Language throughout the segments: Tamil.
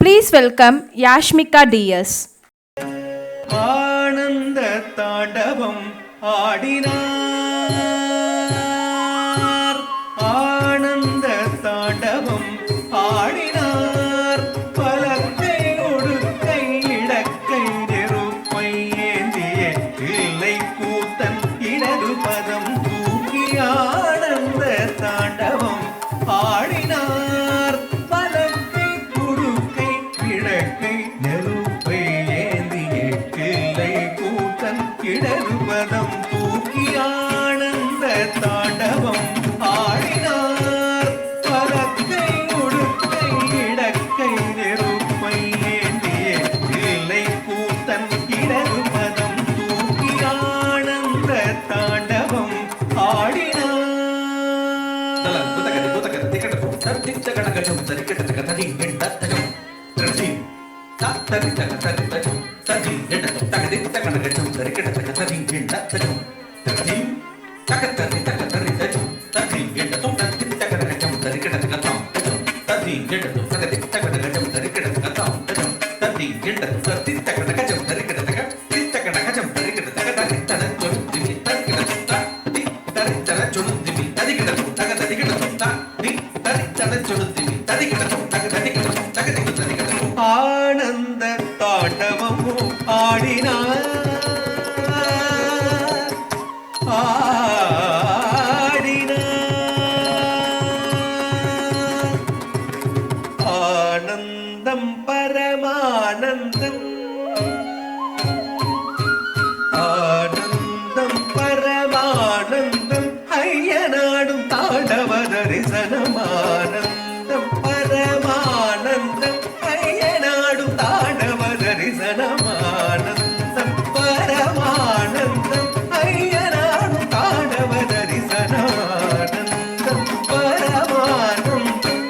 Please welcome Yashmika DS. ஆனந்த தாண்டவம் ஆடினார், ஆனந்த தாண்டவம் ஆடினார். பலத்தை ஒடுக்கை இடக்கை நெருப்பை ஏந்திய இல்லை கூத்தன் இடது பதம் தூக்கி ஆனந்த தாண்டவம் ஆடினார். பலத்தை கொடுக்கை இடக்கை நெருப்பை ஏந்திய இல்லை கூத்தன் இடது பதம் தூக்கி ஆனந்த தாண்டவம் ஆடினார். பலத்தை ஒடுக்கை இடக்கை நெருப்பை ஏந்திய இல்லை கூத்தன் இடது பதம் தூக்கி ஆனந்த தாண்டவம் ஆடினார். ஆனந்த தாண்டவம் ஆடினார், ஆடினார். ஆனந்தம் பரமானந்தம், ஆனந்தம் பரமானந்தம் ஐயனாடும் தாண்டவ தரிசனமானந்தம் பரமானந்தம் ஐயனாடும் தாண்டவ தரிசனமானந்தம் பரமானந்தம் ஐயனாடும் தாண்டவ தரிசனமானந்தம் பரமானந்தம்.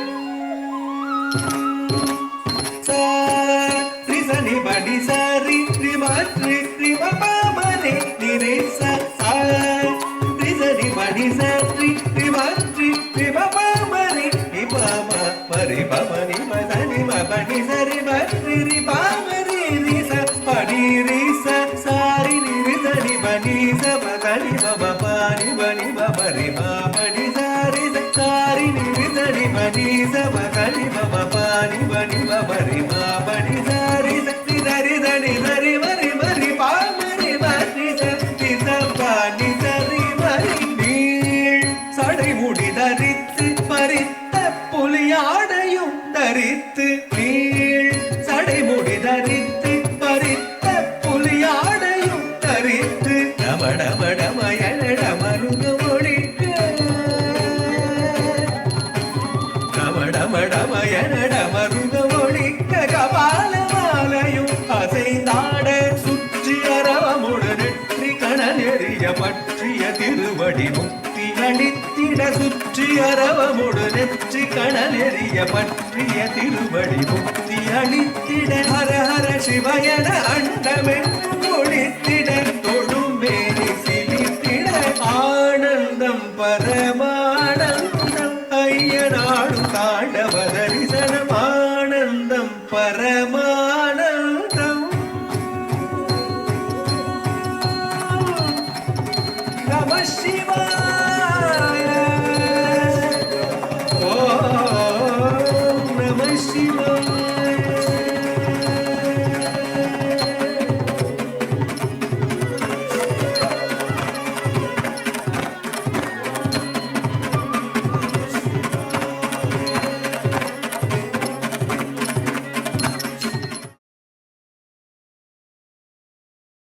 சரி சனி படி சரி ரிமத்ரி ரிமபமனே நிரேச சரி சனி படி சரி ரிமத்ரி ரிமபமனே நிபம பரி பமனி மதனி மபனி சரி பத்ரி ரிபமரி ரிச படி ரிச சாரி நிரிசனி பனி ச பதனி பபபானி பனி பபரி பபடி சாரி சாரி நிரிசனி பனி ச பதனி பபபானி பனி பபரி பபடி சாரி சக்தி தரி தனி தரி மரி மரி பாமரி மரி சக்தி சபானி சரி மரி நீள் சடை முடி தரித்து பறித்த புலியாடையும் தரித்து நீள் சடை முடி தரித்து பறித்த புலியாடையும் தரித்து டமடமடமயனட மருக ஒழிக்க டமடமடமயனட மருக ஒழிக்க கபாலமாலையும் அசைந்தாட சுற்றி அரவமுடு நெற்றி கணநெறிய பற்றிய திருவடி முக்தி அளித்திட சுற்றி அரவமுடு நெற்றி கணநெறிய பற்றிய திருவடி முக்தி அளித்திட ஹர ஹர சிவயன அண்டமென்று ஒழித்திட தொழும் மேனி சிலித்திட ஆனந்தம் பரமானந்தம் ஐயனாடும் தாண்டவ தரிசனம் ஆனந்தம் பரம